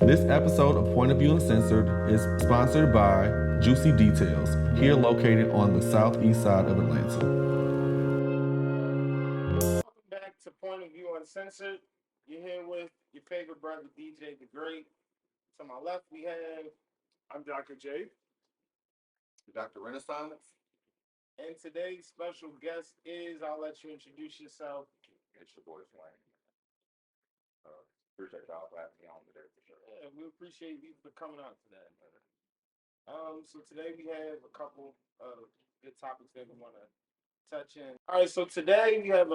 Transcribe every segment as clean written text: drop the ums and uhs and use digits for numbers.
This episode of Point of View Uncensored is sponsored by Juicy Details, here located on the southeast side of Atlanta. Welcome back to Point of View Uncensored. You're here with your favorite brother, DJ the Great. To my left, we have I'm Dr. J. Dr. Renaissance. and today's special guest is, I'll let you introduce yourself. It's your boy Swain. Appreciate y'all for having me on today for sure. Yeah, we appreciate you for coming out today. So today we have a couple of good topics that we want to touch in. All right, so today we have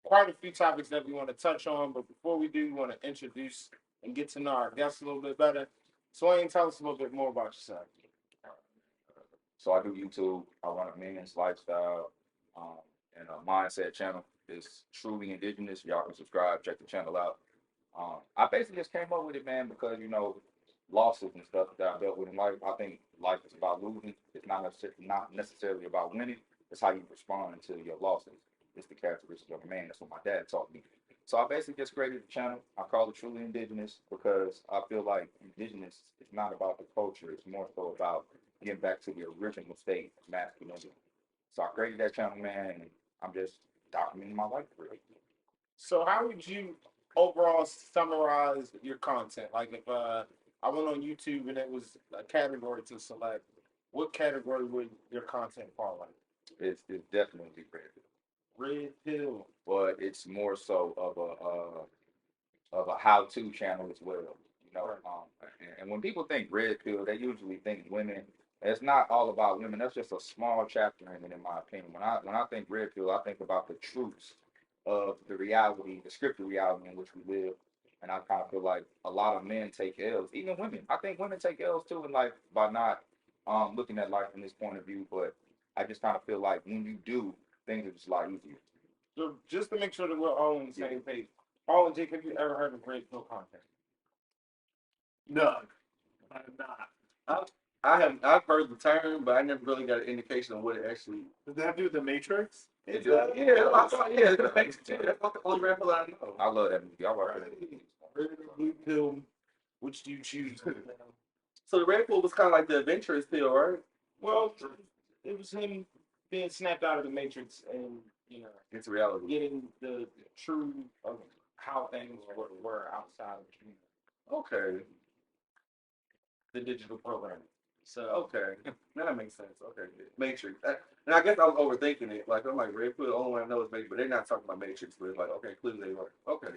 quite a few topics that we want to touch on, but before we do, we want to introduce and get to know our guests a little bit better. Swain, tell us a little bit more about yourself. So I do YouTube. I run a men's lifestyle and a mindset channel. It's truly indigenous. Y'all can subscribe, check the channel out. I basically just came up with it, man, because losses and stuff that I dealt with in life. I think life is about losing. It's not necessarily about winning. It's how you respond to your losses. It's the characteristic of a man. That's what my dad taught me. So I basically just created the channel. I call it Truly Indigenous because I feel like indigenous is not about the culture. It's more so about getting back to the original state of masculinity. So I created that channel, man, and I'm just documenting my life for it. So, how would you overall summarize your content? Like, if I went on YouTube and it was a category to select, what category would your content fall under? It's definitely Red pill. but it's more so of a how-to channel as well. And when people think red pill, they usually think women. It's not all about women. That's just a small chapter in it, in my opinion. When I think red pill, I think about the truths of the reality, the scripted reality in which we live. And I kind of feel like a lot of men take L's, even women. I think women take L's too in life by not looking at life from this point of view. But I just kind of feel like when you do, things are just a lot easier. So, just to make sure that we're all on the same page, Paul and Jake, have you ever heard of red pill content? No, I'm not. I've heard the term, but I never really got an indication of what it actually. Does that have to do with the Matrix? It Yeah, does. I thought, yeah, it's the Matrix. Yeah, that's the only red pill I know. I love that movie. I watch it. Red or blue pill, which do you choose? So the red pill was kind of like the adventurous pill, right? Well, it was him being snapped out of the matrix and, It's reality. getting the truth of how things were outside of Okay, the digital programming. So, okay, that makes sense. Okay, Matrix. And I guess I was overthinking it. Like I'm like red pill. The only one I know is Matrix, but they're not talking about Matrix. But it's like okay, clearly they were. Okay,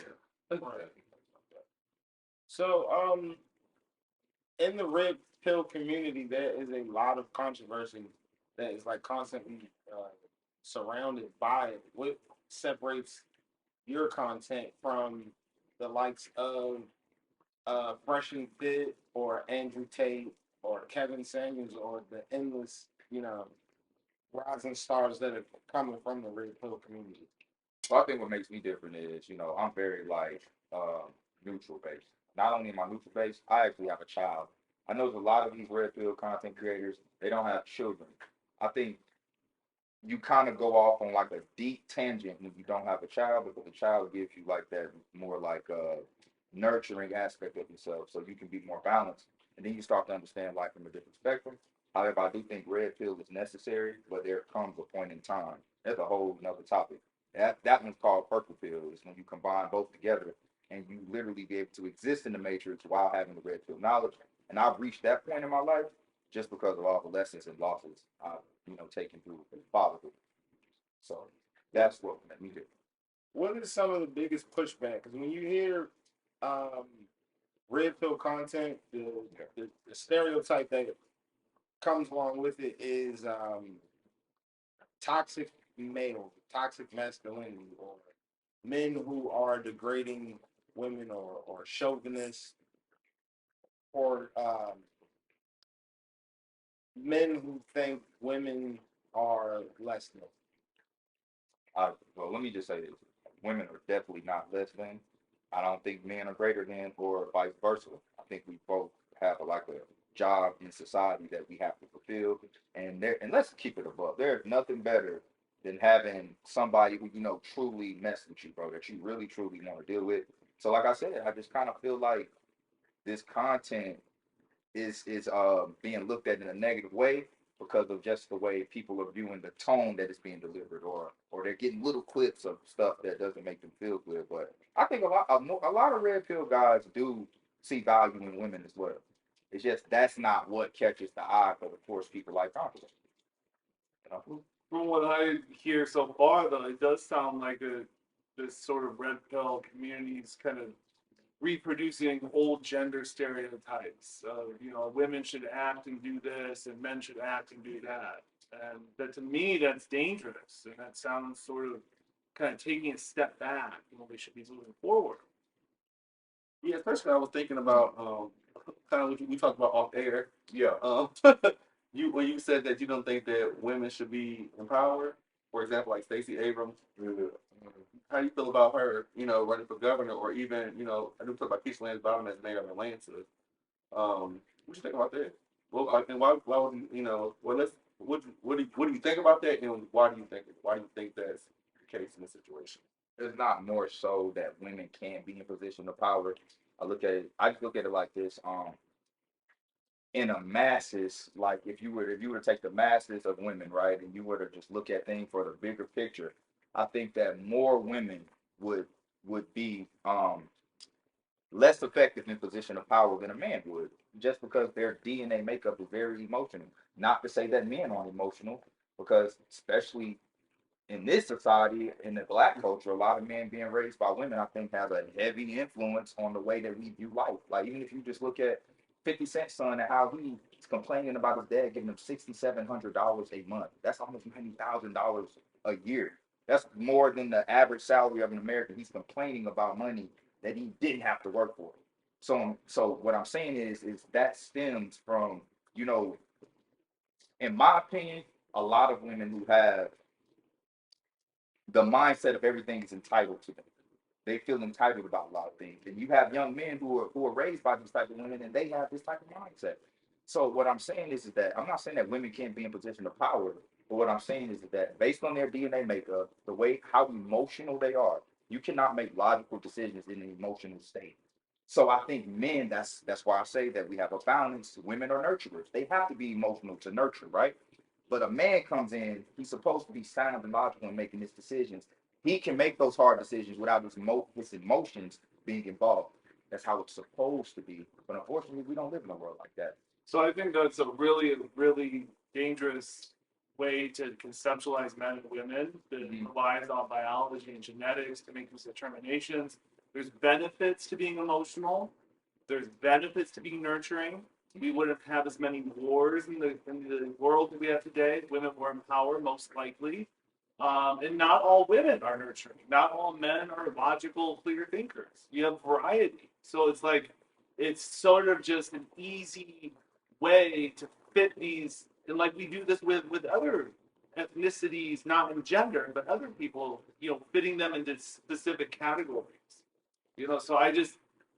yeah. so, in the red pill community, there is a lot of controversy that is like constantly surrounded by it. What separates your content from the likes of Fresh and Fit or Andrew Tate or Kevin Samuels or the endless, rising stars that are coming from the red pill community? So I think what makes me different is, I'm very like neutral based. Not only am I neutral based, I actually have a child. I know there's a lot of these red pill content creators, they don't have children. I think you kind of go off on like a deep tangent when you don't have a child because the child gives you like that more like nurturing aspect of yourself so you can be more balanced and then you start to understand life from a different spectrum. However, I do think red pill is necessary, but there comes a point in time. That's a whole another topic. That one's called purple pill. Is when you combine both together and you literally be able to exist in the matrix while having the red pill knowledge. And I've reached that point in my life just because of all the lessons and losses I've taken through fatherhood. So that's what made me do. What is some of the biggest pushback? Because when you hear um, red pill content, the stereotype that comes along with it is toxic male, toxic masculinity, or men who are degrading women or chauvinists, or men who think women are less than. Well, let me just say this: women are definitely not less than. I don't think men are greater than, or vice versa. I think we both have like a job in society that we have to fulfill, and let's keep it above. There's nothing better than having somebody who truly mess with you, bro. That you really truly want to deal with. So, like I said, I just kind of feel like this content is being looked at in a negative way because of just the way people are viewing the tone that is being delivered, or they're getting little clips of stuff that doesn't make them feel good. But I think a lot of red pill guys do see value in women as well. It's just that's not what catches the eye for, of course, people like Congress. You know? From what I hear so far, though, it does sound like this sort of red pill community is kind of reproducing old gender stereotypes. Women should act and do this, and men should act and do that. And that, to me, that's dangerous, and that sounds sort of kind of taking a step back when we should be moving forward. Yeah, especially I was thinking about kind of what we talked about off air. Yeah. When you said that you don't think that women should be empowered, for example, like Stacey Abrams. How do you feel about her, running for governor, or even, I do talk about Keisha Lance Bottom as mayor of Atlanta. What you think about that? Well, and why would well, what do you think about that, and why do you think that's the case in this situation? It's not more so that women can't be in position of power. I just look at it like this. In a masses, like if you were to take the masses of women, right, and you were to just look at things for the bigger picture, I think that more women would be less effective in position of power than a man would, just because their DNA makeup is very emotional. Not to say that men aren't emotional, because especially in this society, in the black culture, a lot of men being raised by women, I think, have a heavy influence on the way that we view life. Like, even if you just look at 50 Cent's son and how he's complaining about his dad giving him $6,700 a month. That's almost $90,000 a year. That's more than the average salary of an American. He's complaining about money that he didn't have to work for. So what I'm saying is that stems from, in my opinion, a lot of women who have the mindset of everything is entitled to them. They feel entitled about a lot of things. And you have young men who are raised by these type of women, and they have this type of mindset. So what I'm saying is that I'm not saying that women can't be in position of power, but what I'm saying is that based on their DNA makeup, the way how emotional they are, you cannot make logical decisions in an emotional state. So I think men, that's why I say that we have a balance. Women are nurturers. They have to be emotional to nurture, right? But a man comes in, he's supposed to be sound and logical in making his decisions. He can make those hard decisions without his emotions being involved. That's how it's supposed to be. But unfortunately, we don't live in a world like that. So I think that's a really, really dangerous way to conceptualize men and women that relies on biology and genetics to make these determinations. There's benefits to being emotional. There's benefits to being nurturing. We wouldn't have as many wars in the world that we have today. Women were empowered, most likely. And not all women are nurturing. Not all men are logical, clear thinkers. You have variety. So it's sort of just an easy way to fit these, and like we do this with other ethnicities, not in gender, but other people, fitting them into specific categories. So I think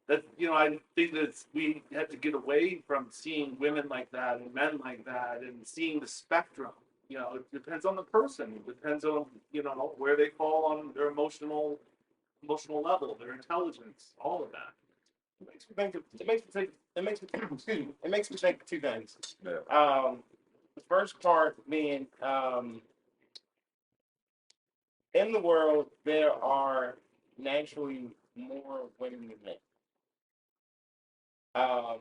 that we have to get away from seeing women like that and men like that, and seeing the spectrum. It depends on the person. It depends on where they fall on their emotional level, their intelligence, all of that. It makes me think. Excuse me. It makes me think of two things. Yeah. The first part being, in the world there are naturally more women than men.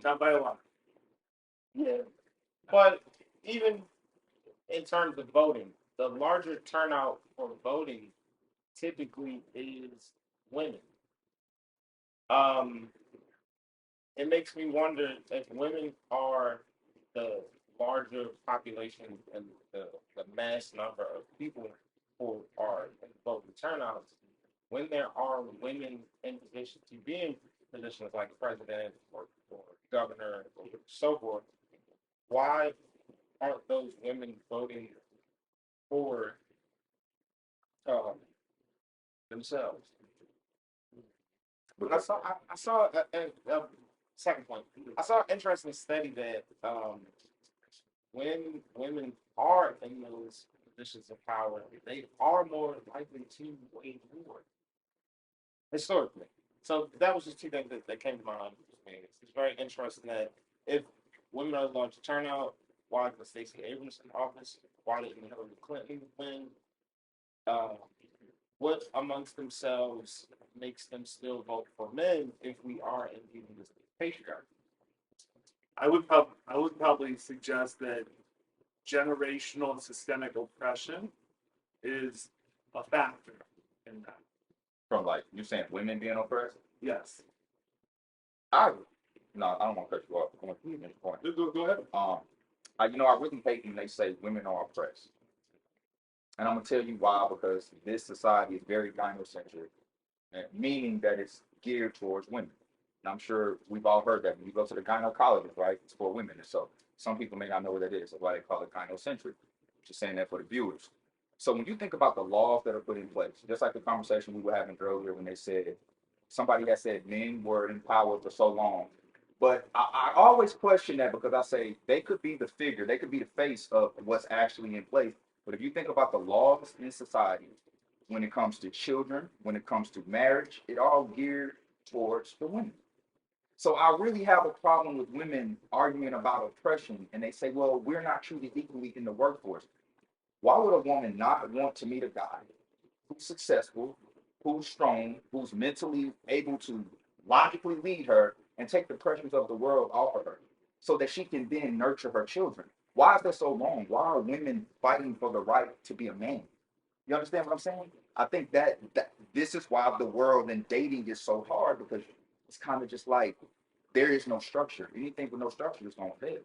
Not by a lot. Yeah, but even in terms of voting, the larger turnout for voting typically is women. Um, it makes me wonder if women are the larger population and the mass number of people who are in voting turnouts, when there are women in positions to be in positions like president or governor or so forth, why aren't those women voting for um, themselves? But I saw second point. I saw an interesting study that when women are in those positions of power, they are more likely to wage war historically. So that was just two things that came to mind. me. It's very interesting that if women are large turnout, why did Stacey Abrams in office? Why didn't Hillary Clinton win? Uh, what amongst themselves makes them still vote for men if we are indeed in this patriarchy? I would probably suggest that generational and systemic oppression is a factor in that. From like you saying women being oppressed. Yes. I no, I don't want to cut you off. I'm going to finish the point. Go ahead. I really hate when they say women are oppressed, and I'm gonna tell you why. Because this society is very gynocentric, meaning that it's geared towards women. And I'm sure we've all heard that when you go to the gynecologist, right? It's for women, and so some people may not know what that is. That's why they call it gynocentric. Just saying that for the viewers. So when you think about the laws that are put in place, just like the conversation we were having earlier when they said somebody had said men were in power for so long. But I always question that because I say they could be the figure, they could be the face of what's actually in place. But if you think about the laws in society, when it comes to children, when it comes to marriage, it all geared towards the women. So I really have a problem with women arguing about oppression and they say, well, we're not treated equally in the workforce. Why would a woman not want to meet a guy who's successful, who's strong, who's mentally able to logically lead her and take the pressures of the world off of her so that she can then nurture her children? Why is that so wrong? Why are women fighting for the right to be a man? You understand what I'm saying? I think that this is why the world and dating is so hard because it's kind of just like there is no structure. Anything with no structure is gonna fail.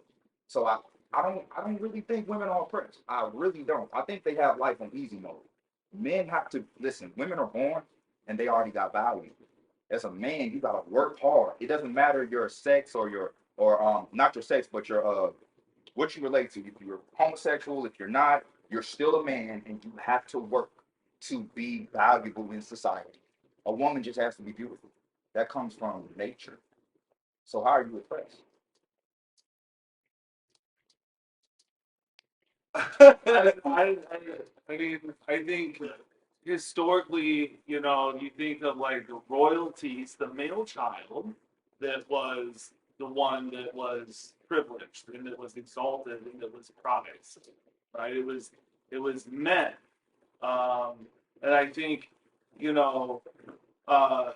So I don't really think women are oppressed. I really don't. I think they have life on easy mode. Men have to listen. Women are born and they already got value. As a man, you gotta work hard. It doesn't matter your sex or your or not your sex, but your what you relate to. If you're homosexual, if you're not, you're still a man and you have to work to be valuable in society. A woman just has to be beautiful. That comes from nature. So how are you oppressed? I think historically, you think of like the royalties, the male child that was the one that was privileged and that was exalted and that was prized, right? It was men, um, and I think, you know, uh,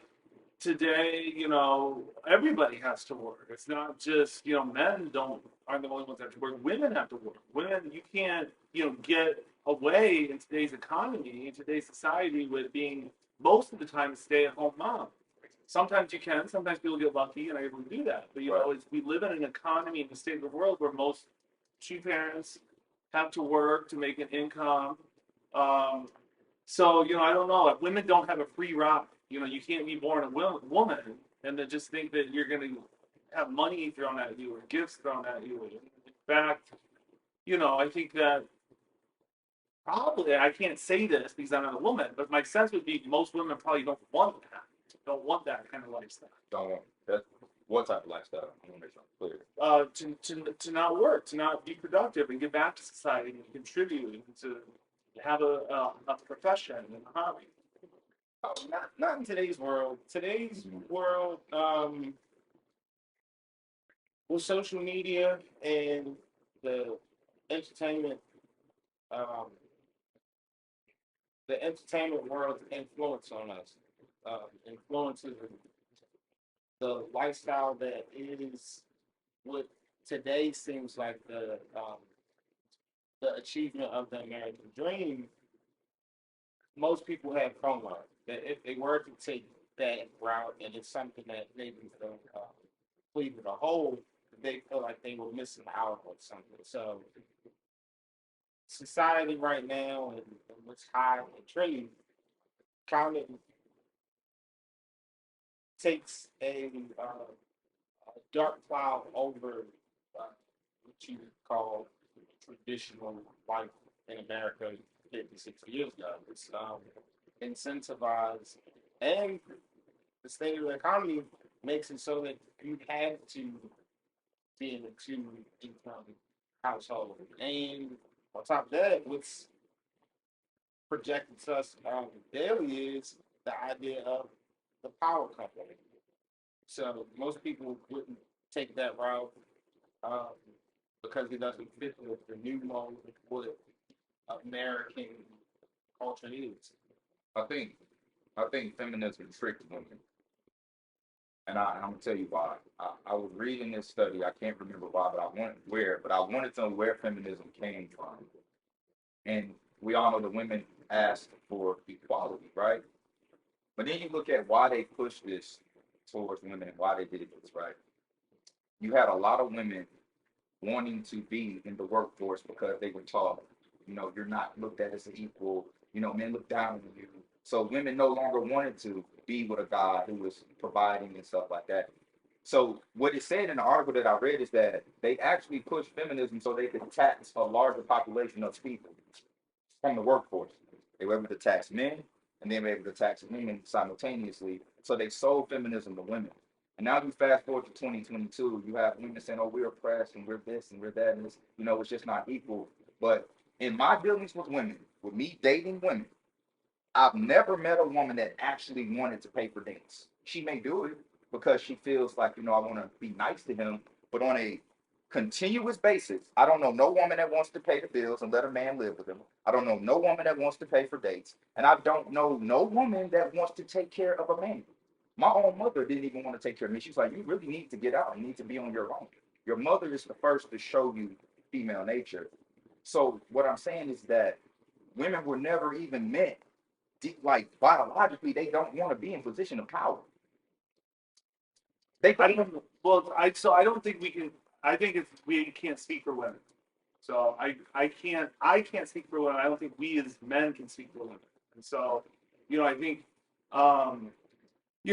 today, everybody has to work. It's not just, men aren't the only ones that have to work. Women have to work. Women, you can't, get away in today's economy, in today's society with being most of the time a stay-at-home mom. Sometimes you can, sometimes people get lucky and are able to do that. But we live in an economy in the state of the world where most two parents have to work to make an income. Um, so, I don't know. If women don't have a free ride. You can't be born a woman and then just think that you're going to have money thrown at you or gifts thrown at you. In fact, I think that probably, I can't say this because I'm not a woman, but my sense would be most women probably don't want that kind of lifestyle. Don't want that. What type of lifestyle? I want to make something clear. To not work, to not be productive and give back to society and contribute and to have a profession and a hobby. Oh, not in today's world. Today's world, with social media and the entertainment, um, the entertainment world's influence on us, influences the lifestyle that is what today seems like the achievement of the American dream. Most people have FOMO. That if they were to take that route, and it's something that maybe they'll leave it a whole, they feel like they were missing out on something. So society right now and what's high and trending kind of takes a dark cloud over what you call traditional life in America 50, 60 years ago. It's incentivized, and the state of the economy makes it so that you have to be in a two-income household. And on top of that, what's projected to us daily is the idea of the power company. So most people wouldn't take that route um, because it doesn't fit the new mode of what American culture is. I think I think feminism tricks women, and I'm gonna tell you why. I was reading this study. I can't remember why, but I wanted to know where feminism came from. And we all know the women asked for equality, right? But then you look at why they pushed this towards women and why they did this, right? You had a lot of women wanting to be in the workforce because they were taught, you're not looked at as an equal, men look down on you. So women no longer wanted to be with a guy who was providing and stuff like that. So what it said in the article that I read is that they actually pushed feminism so they could tax a larger population of people from the workforce. They were able to tax men and they were able to tax women simultaneously. So they sold feminism to women. And now you fast forward to 2022, you have women saying, oh, we're oppressed and we're this and we're that. And it's just not equal. But in my dealings with women, with me dating women, I've never met a woman that actually wanted to pay for dates. She may do it because she feels like, I want to be nice to him, but on a continuous basis, I don't know no woman that wants to pay the bills and let a man live with him. I don't know no woman that wants to pay for dates. And I don't know no woman that wants to take care of a man. My own mother didn't even want to take care of me. She's like, you really need to get out. You need to be on your own. Your mother is the first to show you female nature. So what I'm saying is that women were never even meant like biologically, they don't want to be in position of power. They I don't. don't. Well, I don't think we can. I think we can't speak for women. So I can't speak for women. I don't think we as men can speak for women. And so, I think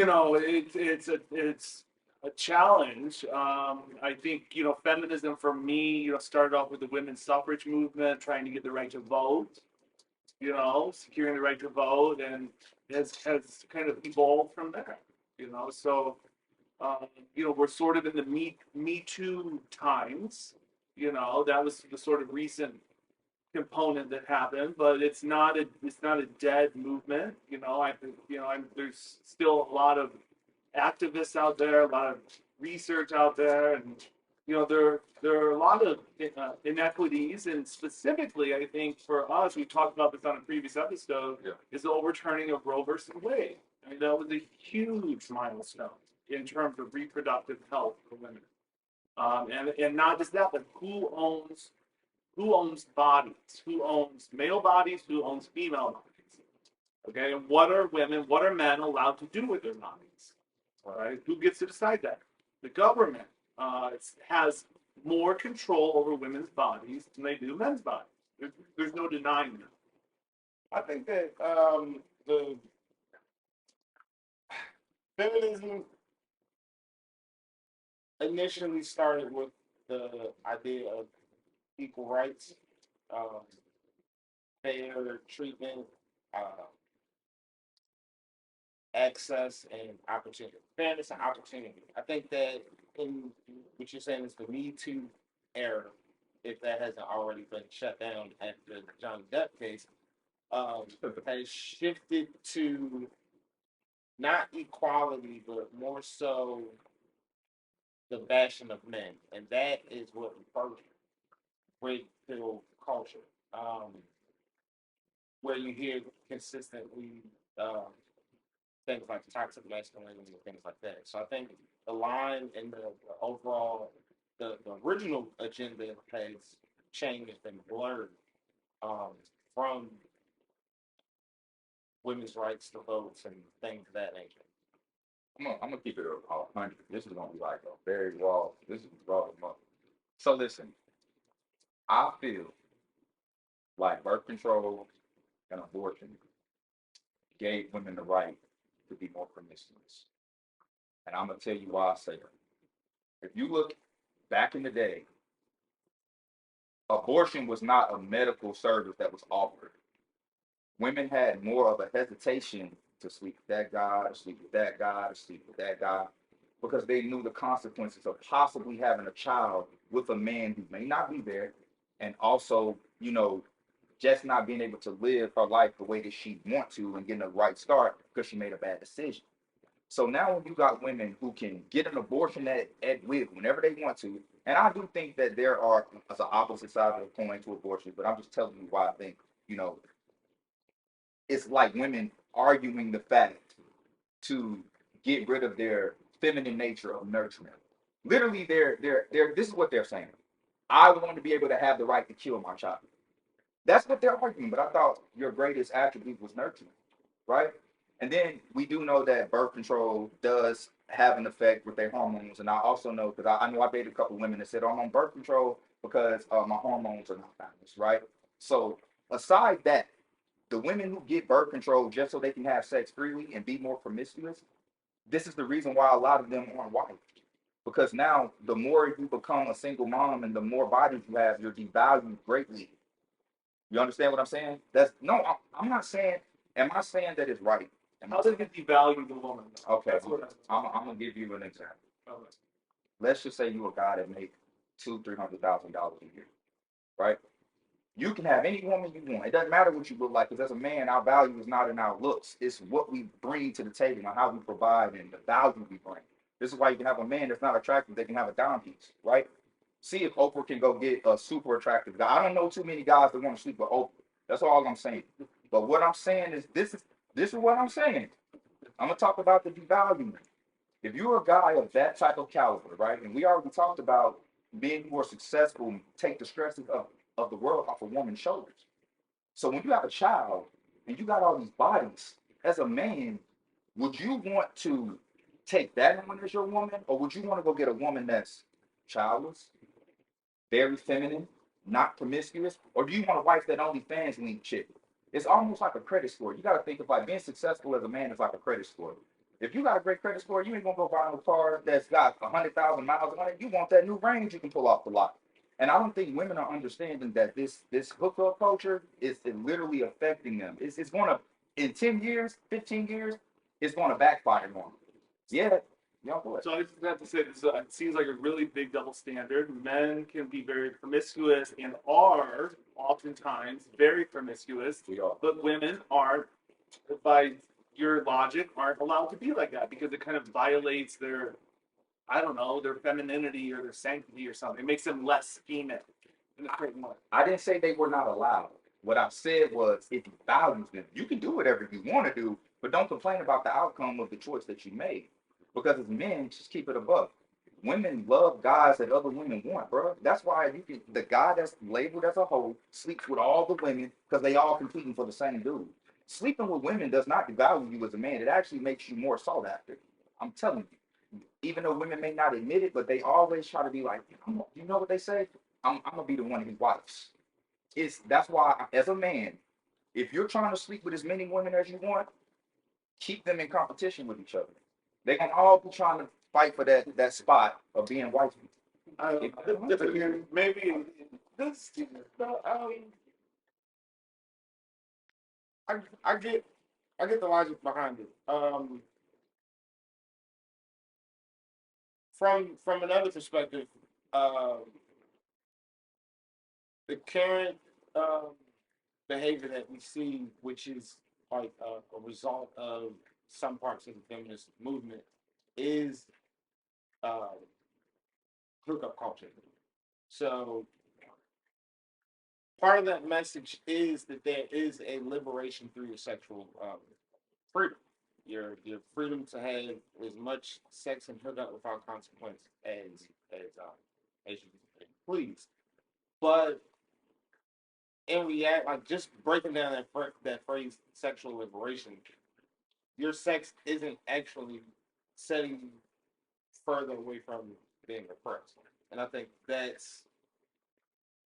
it's a challenge. I think feminism for me started off with the women's suffrage movement, trying to get the right to vote. Securing the right to vote, and has kind of evolved from there. So we're sort of in the Me Too times. That was the sort of recent component that happened, but it's not a dead movement. I think there's still a lot of activists out there, a lot of research out there, and there are a lot of inequities, and specifically, I think for us, we talked about this on a previous episode, Yeah. is the overturning of Roe versus Wade. I mean, that was a huge milestone in terms of reproductive health for women, and not just that, but who owns bodies, who owns male bodies, who owns female bodies. Okay, and what are women, what are men allowed to do with their bodies? All right, who gets to decide that? The government has more control over women's bodies than they do men's bodies. There's no denying that. I think that the feminism initially started with the idea of equal rights, um, fair treatment, uh, access, and opportunity. Fairness and opportunity. I think that in what you're saying is the Me Too era, if that hasn't already been shut down after the Johnny Depp case, has shifted to not equality, but more so the bashing of men, and that is what birthed red pill culture, where you hear consistently things like toxic masculinity and things like that. So I think the line and the overall, the original agenda has changed and blurred um, from women's rights to votes and things of that nature. I'm gonna keep it a 100. This is gonna be like a very raw. This is raw. So listen, I feel like birth control and abortion gave women the right to be more promiscuous, and I'm gonna tell you why I say that. If you look back in the day, abortion was not a medical service that was offered. Women had more of a hesitation to sleep with that guy, to sleep with that guy, to sleep with that guy, because they knew the consequences of possibly having a child with a man who may not be there, and also, just not being able to live her life the way that she want to and getting a right start because she made a bad decision. So now when you got women who can get an abortion at will whenever they want to, and I do think that there are as an opposite side of the coin to abortion, but I'm just telling you why I think, you know, it's like women arguing the fact to get rid of their feminine nature of nurturing. Literally, they're this is what they're saying. I want to be able to have the right to kill my child. That's what they're arguing. But I thought your greatest attribute was nurturing, right? And then we do know that birth control does have an effect with their hormones. And I also know, because I know I dated a couple of women that said, oh, I'm on birth control because my hormones are not balanced, right? So aside that, the women who get birth control just so they can have sex freely and be more promiscuous, this is the reason why a lot of them aren't white. Because now the more you become a single mom and the more bodies you have, you're devalued greatly. You understand what I'm saying? That's no, I'm not saying. Am I saying that it's right? How does it devalue the woman? Okay, That's what I'm gonna give you an example. okay. Let's just say you a guy that make $200,000-300,000 a year, right? You can have any woman you want. It doesn't matter what you look like, because as a man, our value is not in our looks. It's what we bring to the table and how we provide and the value we bring. This is why you can have a man that's not attractive, they can have a dime piece, right? See if Oprah can go get a super attractive guy. I don't know too many guys that want to sleep with Oprah. That's all I'm saying. But what I'm saying is this is what I'm saying. I'm gonna talk about the devaluing. If you're a guy of that type of caliber, right? And we already talked about being more successful and take the stresses of the world off a woman's shoulders. So when you have a child and you got all these bodies, as a man, would you want to take that woman as your woman, or would you want to go get a woman that's childless, very feminine, not promiscuous, or do you want a wife that only fans lead chick? It's almost like a credit score. You got to think of like being successful as a man is like a credit score. If you got a great credit score, you ain't gonna go buy a car that's got 100,000 miles on it. You want that new range you can pull off the lot. And I don't think women are understanding that this hookup culture is literally affecting them. It's going to in 10 years, 15 years, it's going to backfire on them. Yeah, y'all go ahead. So I just have to say this it seems like a really big double standard. Men can be very promiscuous and are oftentimes very promiscuous, We are. but women are, by your logic, aren't allowed to be like that because it kind of violates their, I don't know, their femininity or their sanctity or something. It makes them less female in a certain way. I didn't say they were not allowed. What I said was it devalues them. You can do whatever you want to do, but don't complain about the outcome of the choice that you made. Because as men, just keep it above. Women love guys that other women want, bro. That's why you can the guy that's labeled as a hoe sleeps with all the women because they all competing for the same dude. Sleeping with women does not devalue you as a man. It actually makes you more sought after. I'm telling you. Even though women may not admit it, but they always try to be like, you know what they say? I'm gonna be the one of his wives. That's why as a man, if you're trying to sleep with as many women as you want, keep them in competition with each other. They can all be trying to fight for that spot of being wife. Maybe this. I get the logic behind it. From another perspective, um, the current um, behavior that we see, which is like a result of some parts of the feminist movement, is uh, hookup culture. So part of that message is that there is a liberation through your sexual freedom. Your freedom to have as much sex and hookup without consequence as you please. But in reality, like just breaking down that phrase, sexual liberation, your sex isn't actually setting you further away from being oppressed. And I think that's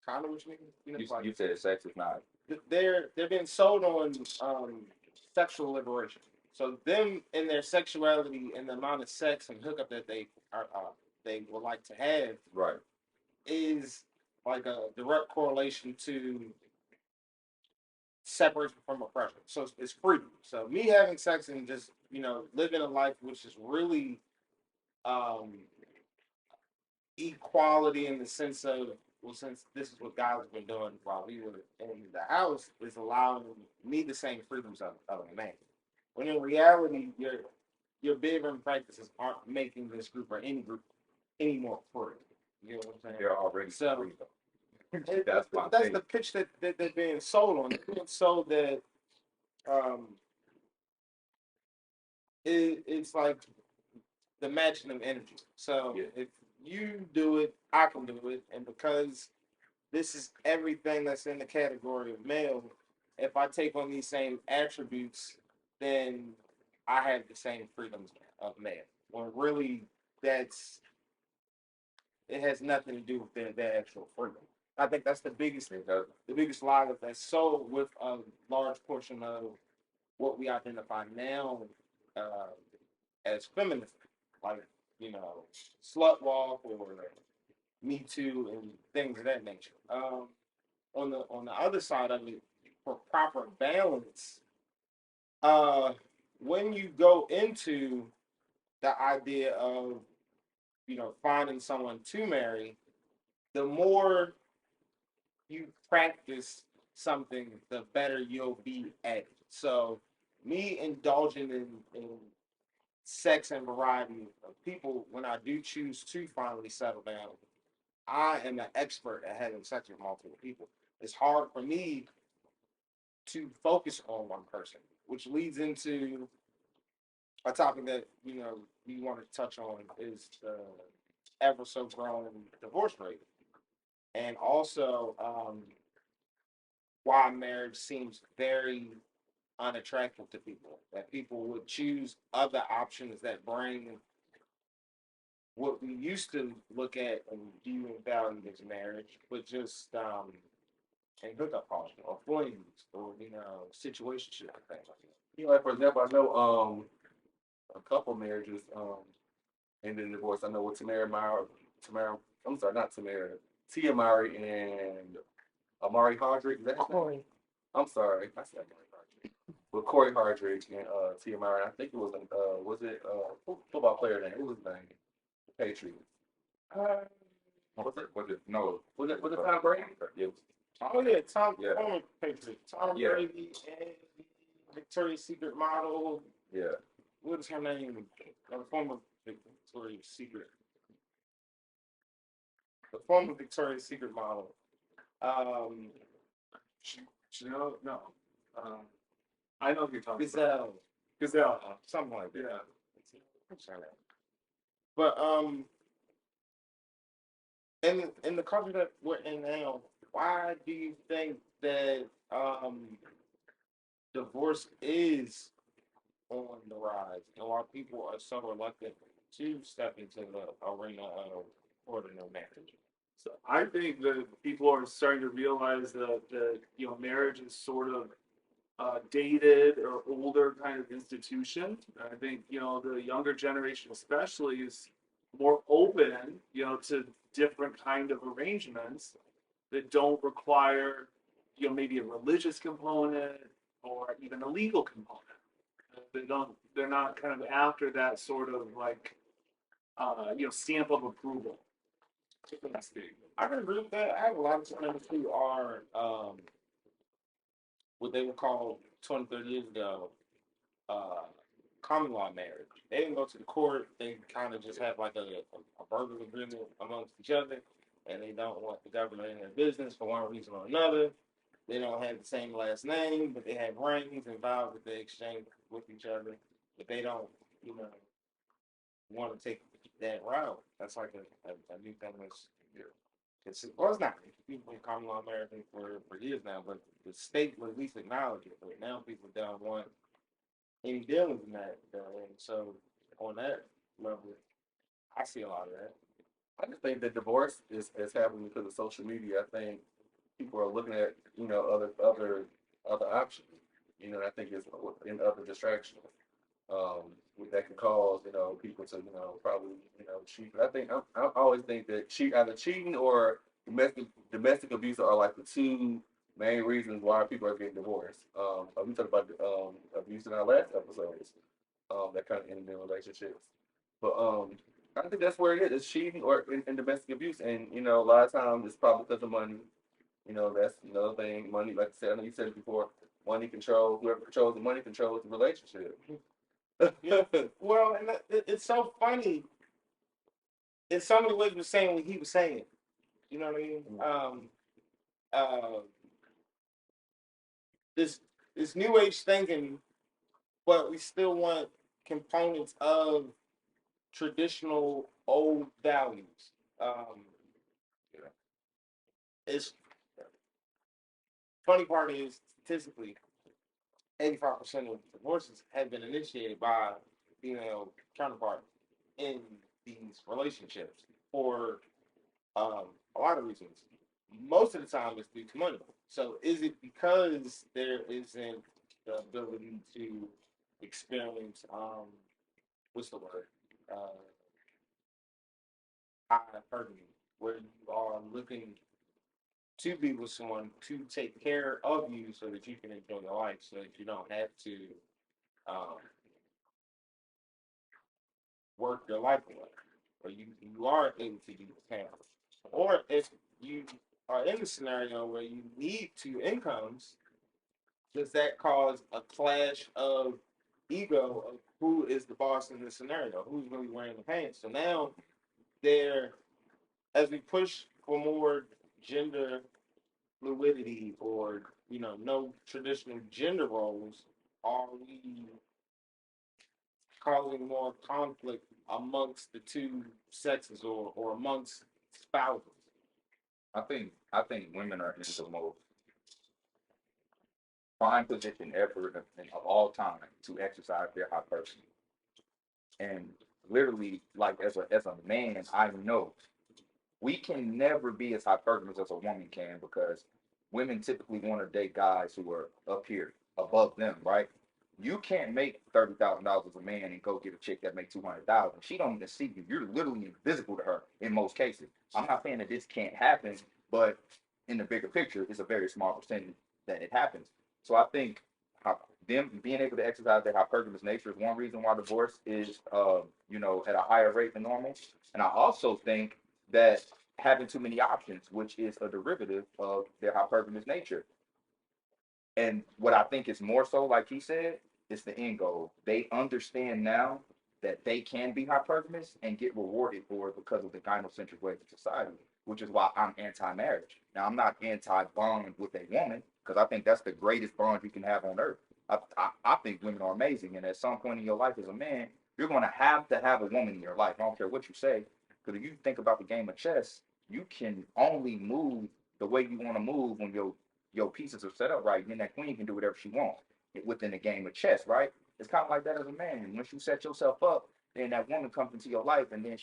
kind of what you mean. You said sex is not. They're being sold on sexual liberation. So them and their sexuality and the amount of sex and hookup that they would like to have Right. is like a direct correlation to separation from oppression. So it's freedom. So me having sex and just living a life which is really um, equality in the sense of, well, since this is what God has been doing while we were in the house, is allowing me the same freedoms of a man. When in reality, your bedroom practices aren't making this group or any group any more free. You know what I'm saying? They're already So free, though. that's my that's thing. the pitch that they're being sold on. They're being sold that um, it's like the matching of energy. So Yeah. if you do it, I can do it, and because this is everything that's in the category of male, if I take on these same attributes, then I have the same freedoms of male. When really that's it has nothing to do with their actual freedom. I think that's the biggest lie that's sold with a large portion of what we identify now uh, as feminism, like slut walk or Me Too and things of that nature. On the other side of it, for proper balance, uh, when you go into the idea of finding someone to marry, the more you practice something, the better you'll be at it. So, me indulging in sex and variety of people, when I do choose to finally settle down, I am an expert at having sex with multiple people. It's hard for me to focus on one person, which leads into a topic that we want to touch on is the ever so growing divorce rate, and also why marriage seems very unattractive to people. That people would choose other options that bring what we used to look at and view and value as marriage, but just and hookup culture or flings or situationship and things like that. Like for example, I know a couple marriages ended in divorce. I know with Tamara, I'm sorry, not Tamara, Tia Mowry and Amari Hardrick. Is that his name? I'm sorry, I said Amari Hardrick. With Corey Hardrick and Tia Mowry, I think it was it football player name? What was his name? The Patriots. No. Was it Tom Brady? Yeah. Oh yeah, Tom. Yeah. Tom Yeah. Brady and Victoria's Secret model. Yeah. What is her name? The former Victoria's Secret. The former Victoria's Secret model. Um, Chanel, no. I know who you're talking about. Gazelle, Gazelle. something like that. Yeah. What's her name? But in the country that we're in now, why do you think that divorce is on the rise, and why people are so reluctant to step into the arena of ordinary marriage? So I think that people are starting to realize that marriage is sort of dated or older kind of institution. I think the younger generation especially is more open to different kind of arrangements that don't require maybe a religious component or even a legal component. They're not kind of after that sort of like stamp of approval. I can agree with that. I have a lot of friends who are what they would call 20, 30 years ago uh, common law marriage. They didn't go to the court. They kind of just have like a verbal agreement amongst each other, and they don't want the government in their business for one reason or another. They don't have the same last name, but they have rings and vows that they exchange with each other. But they don't, want to take that route. That's like a new thing that's well, it's not. People in common law marriage for years now, but the state will at least acknowledge it. But now people don't want any dealings in that. And so on that level, I see a lot of that. I just think that divorce is happening because of social media. I think people are looking at other options. I think it's in other distractions that can cause people to probably cheat. But I think I always think that either cheating or domestic abuse are like the two main reasons why people are getting divorced. We talked about abuse in our last episodes. That kind of ended in relationships. But I think that's where it is. It's cheating or in domestic abuse, and a lot of times it's probably because of money. That's another thing. Money, like I said, I know you said it before. Money controls. Whoever controls the money controls the relationship. Yeah. Well, and it's so funny. In so many ways, was saying what he was saying. You know what I mean? Uh, this this new age thinking, but we still want components of traditional old values. Um, it's funny part is statistically, 85% of divorces have been initiated by female counterparts in these relationships for a lot of reasons. Most of the time, it's due to money. So, is it because there isn't the ability to experience what's the word? Uh, hypergamy, where you are looking to be with someone to take care of you so that you can enjoy your life, so that you don't have to um, work your life away, or you are able to do the parent. Or if you are in a scenario where you need two incomes, does that cause a clash of ego of who is the boss in the scenario? Who's really wearing the pants? So now there, as we push for more gender fluidity or no traditional gender roles, are we causing more conflict amongst the two sexes or amongst spouses? I think women are in the most prime position ever of all time to exercise their hypersony. And literally, like as a man, I know we can never be as hypergamous as a woman can because women typically want to date guys who are up here above them, right? You can't make $30,000 as a man and go get a chick that makes 200,000. She don't even see you. You're literally invisible to her in most cases. I'm not saying that this can't happen, but in the bigger picture, it's a very small percentage that it happens. So I think how, them being able to exercise their hypergamous nature is one reason why divorce is, at a higher rate than normal. And I also think that having too many options, which is a derivative of their hypergamous nature. And what I think is more so, like he said, is the end goal. They understand now that they can be hypergamous and get rewarded for it because of the gynocentric ways of society, which is why I'm anti-marriage. Now, I'm not anti-bond with a woman because I think that's the greatest bond you can have on earth. I think women are amazing, and at some point in your life as a man, you're going to have a woman in your life. I don't care what you say, because if you think about the game of chess, you can only move the way you want to move when your pieces are set up right, and then that queen can do whatever she wants within the game of chess, right? It's kind of like that as a man. Once you set yourself up, then that woman comes into your life, and then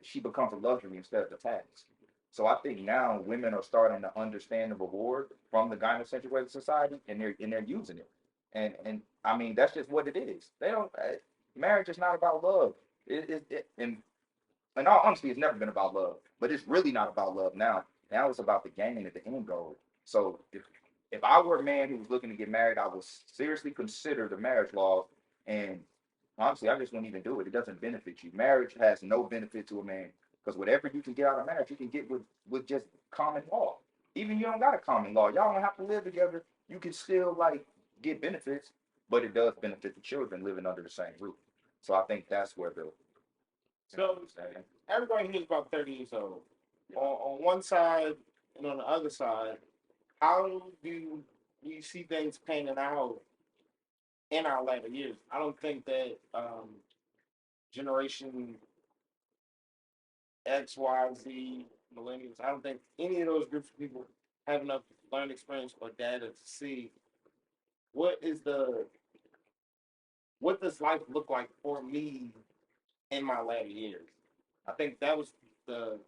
she becomes a luxury instead of a tax. So I think now women are starting to understand the reward from the gynocentric way of society, and they're using it. And I mean that's just what it is. They don't. Marriage is not about love. And in all honesty, it's never been about love. But it's really not about love now. Now it's about the gain and the end goal. So if I were a man who was looking to get married, I would seriously consider the marriage law. And honestly, I just wouldn't even do it. It doesn't benefit you. Marriage has no benefit to a man because whatever you can get out of marriage, you can get with just common law. Even you don't got a common law. Y'all don't have to live together. You can still like get benefits, but it does benefit the children living under the same roof. So I think that's where the So everybody here is about 30 years old. On one side and on the other side, how do we see things panning out in our later years? I don't think that generation X, Y, Z, millennials, I don't think any of those groups of people have enough learned experience or data to see what is the what does life look like for me in my later years. I think that was the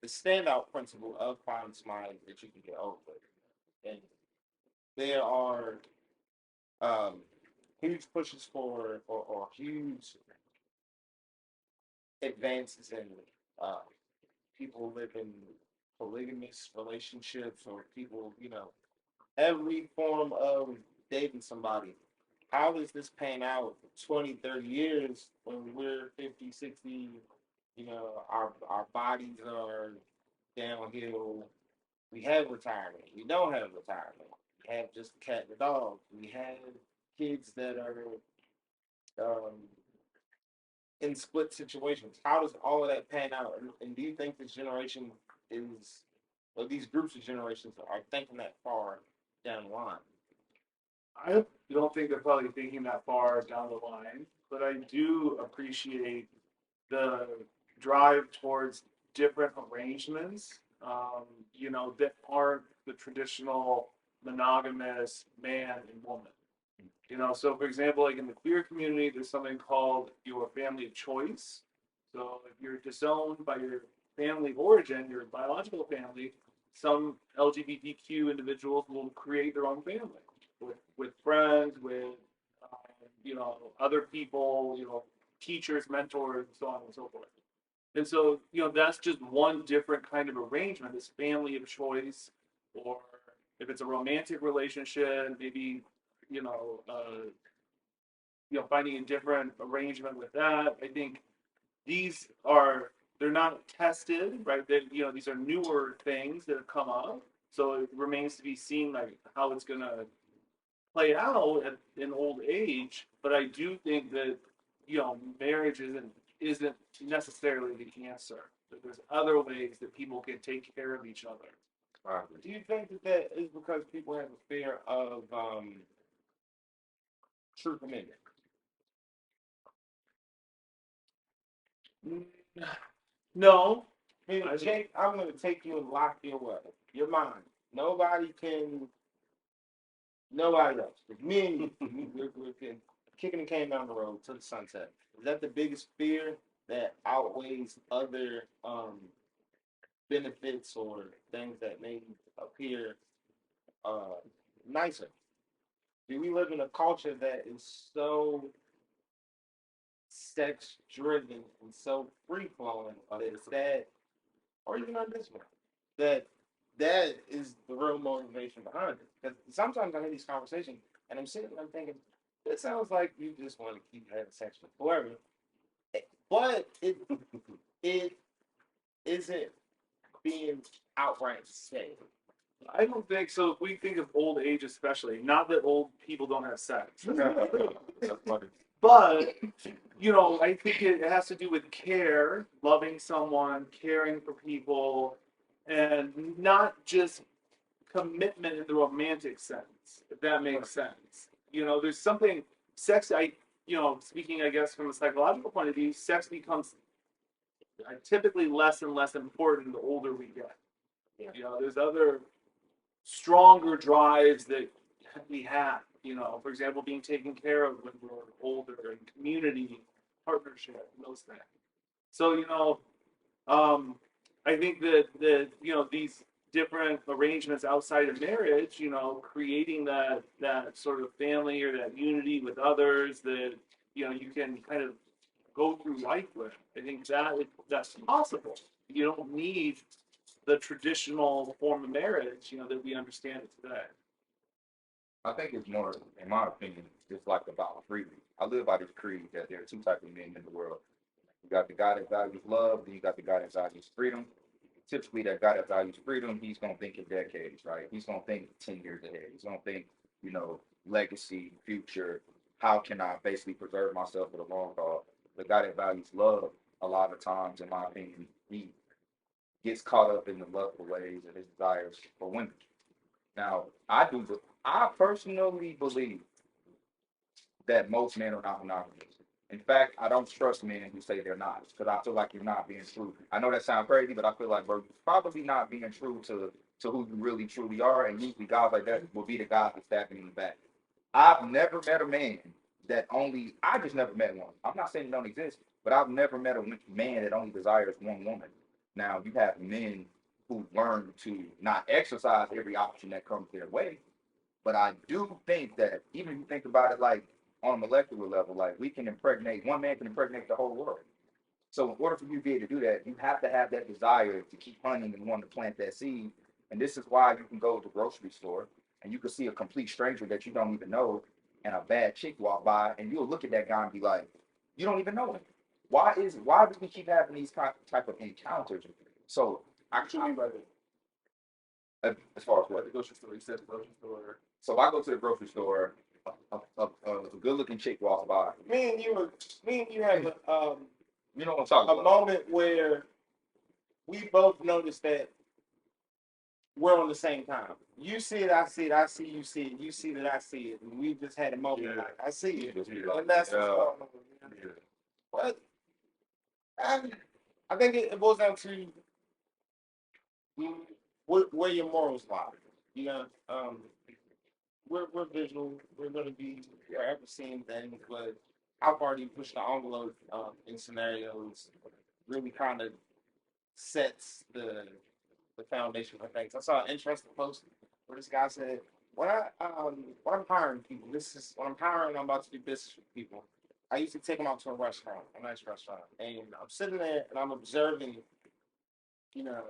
the standout principle of finding somebody that you can get over with. And there are um, huge pushes for or huge advances in uh, people living polygamous relationships or people, every form of dating somebody. How does this pan out 20, 30 years when we're 50, 60? Our bodies are downhill. We have retirement. We don't have retirement. We have just a cat and a dog. We have kids that are um, in split situations. How does all of that pan out? And do you think this generation is, or these groups of generations are thinking that far down the line? I don't think they're probably thinking that far down the line, but I do appreciate the drive towards different arrangements, that aren't the traditional monogamous man and woman. So for example, like in the queer community, there's something called your family of choice. So if you're disowned by your family of origin, your biological family, some LGBTQ individuals will create their own family with friends, with other people, teachers, mentors, and so on and so forth. And so, that's just one different kind of arrangement, this family of choice, or if it's a romantic relationship, maybe, you know, uh, finding a different arrangement with that. I think these are, they're not tested, right? These are newer things that have come up. So it remains to be seen like how it's gonna play out in old age. But I do think that, marriage isn't necessarily the answer. That there's other ways that people can take care of each other. Do you think that is because people have a fear of true commitment? Mm, No, I mean, Jake, I'm going to take you and lock you away. You're mine. Nobody can, nobody else. It's me and you. We're kicking the can down the road to the sunset. Is that the biggest fear that outweighs other benefits or things that may appear uh, nicer? Do we live in a culture that is so sex driven and so free flowing that it's that, or even on this one, that that is the real motivation behind it? Because sometimes I hear these conversations and I'm sitting and I'm thinking, it sounds like you just want to keep having sex with whoever, but it isn't being outright said. I don't think so. If we think of old age, especially, not that old people don't have sex, That's funny. but I think it has to do with care, loving someone, caring for people, and not just commitment in the romantic sense, if that makes sense. There's something sex. Speaking, I guess, from a psychological point of view, sex becomes typically less and less important the older we get. There's other stronger drives that we have. For example, being taken care of when we're older, and community, partnership, and those things. So I think that these different arrangements outside of marriage, creating that sort of family or that unity with others that you can kind of go through life with. I think that's possible. You don't need the traditional form of marriage, that we understand it today. I think it's more, in my opinion, it's like about freedom. I live by this creed that there are two types of men in the world. You got the guy that values love, then you got the guy that values freedom. Typically, that guy that values freedom, he's gonna think in decades, right? He's gonna think 10 years ahead. He's gonna think, legacy, future. How can I basically preserve myself for the long haul? The guy that values love, a lot of times, in my opinion, he gets caught up in the lustful ways and his desires for women. Now, I personally believe that most men are not monogamous. In fact, I don't trust men who say they're not, because I feel like you're not being true. I know that sounds crazy, but I feel like, bro, you're probably not being true to who you really truly are, and usually guys like that will be the guys that stab you in the back. I've never met a man I just never met one. I'm not saying it don't exist, but I've never met a man that only desires one woman. Now, you have men who learn to not exercise every option that comes their way, but I do think that even if you think about it like on a molecular level, like one man can impregnate the whole world. So in order for you to be able to do that, you have to have that desire to keep hunting and want to plant that seed. And this is why you can go to the grocery store and you can see a complete stranger that you don't even know and a bad chick walk by and you'll look at that guy and be like, you don't even know him. Why do we keep having these type of encounters? So as far as what? The grocery store, you said the grocery store. So if I go to the grocery store a good looking chick walks by. Me and you have You know what I'm talking a about? moment where we both noticed that we're on the same time. You see it, I see it, I see you see it, you see that I see it, and we just had a moment like I see it, and that's what's going on. Yeah. But I think it boils down to where your morals lie. You know, we're visual. We're going to be forever seeing things, but how far do you push the envelope in scenarios? Really kind of sets the foundation for things. I saw an interesting post where this guy said, when I'm hiring people, this is when I'm hiring, I'm about to do business with people. I used to take them out to a restaurant, a nice restaurant, and I'm sitting there and I'm observing, you know,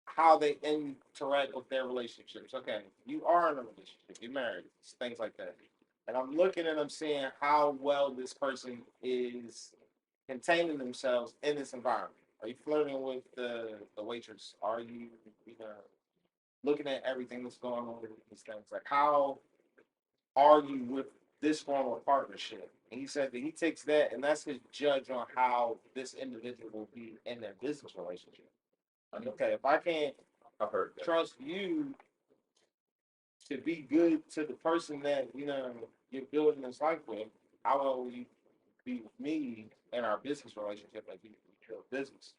how they interact with their relationships. Okay, you are in a relationship, you're married, things like that. And I'm looking and I'm seeing how well this person is containing themselves in this environment. Are you flirting with the waitress? Are you, you know, looking at everything that's going on with these things? Like, how are you with this form of partnership? And he said that he takes that and that's his judge on how this individual will be in their business relationship. Like, okay, if I can't I've heard that. trust you to be good to the person that, you know, you're building this life with, how well will you be with me in our business relationship like we build business?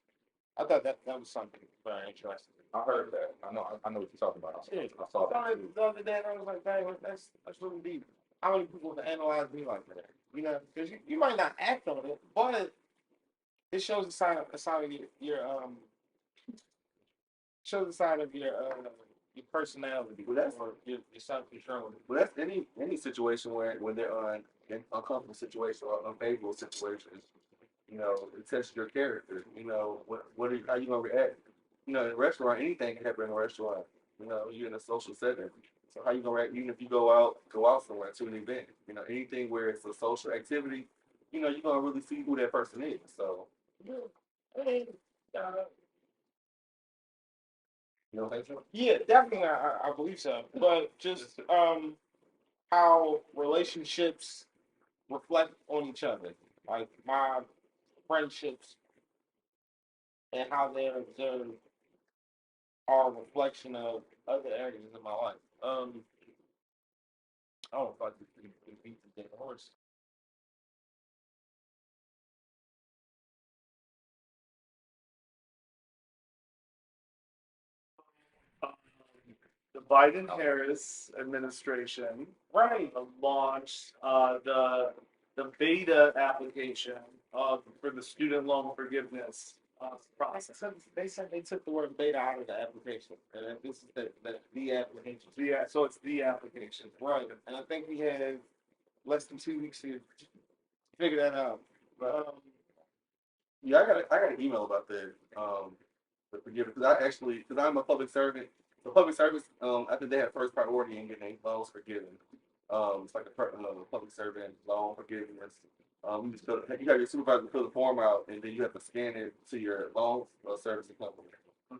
I thought that was something very interesting. I heard that. I know what you're talking about. Yeah. I saw that. The other day, I was like, dang, that's really deep. How many people can analyze me like that? You know, because you might not act on it, but it shows a sign of shows a sign of your personality Well, that's or your self control. Well, that's any situation where when they're in uncomfortable situation or unfavorable situations. You know, it tests your character. You know, how you gonna react? You know, in a restaurant, anything can happen in a restaurant. You know, you're in a social setting. So how you gonna react? Even if you go out somewhere to an event. You know, anything where it's a social activity. You know, you're gonna really see who that person is. So Yeah. I mean, uh, you know, think so? yeah, definitely, I believe so. But just how relationships reflect on each other, like my friendships and how they're observed are a reflection of other areas in my life. I don't know if I could beat the dead horse. Um, the Biden-Harris administration Right. launched the beta application for the student loan forgiveness process. They said they took the word beta out of the application, and this is the application. So it's the application. Right, and I think we had less than 2 weeks to figure that out. But Yeah, I got an email about that. The forgiveness because I'm a public servant. The public service, I think they have first priority in getting loans forgiven. It's like a public servant loan forgiveness. You have your supervisor fill the form out, and then you have to scan it to your loan servicing company,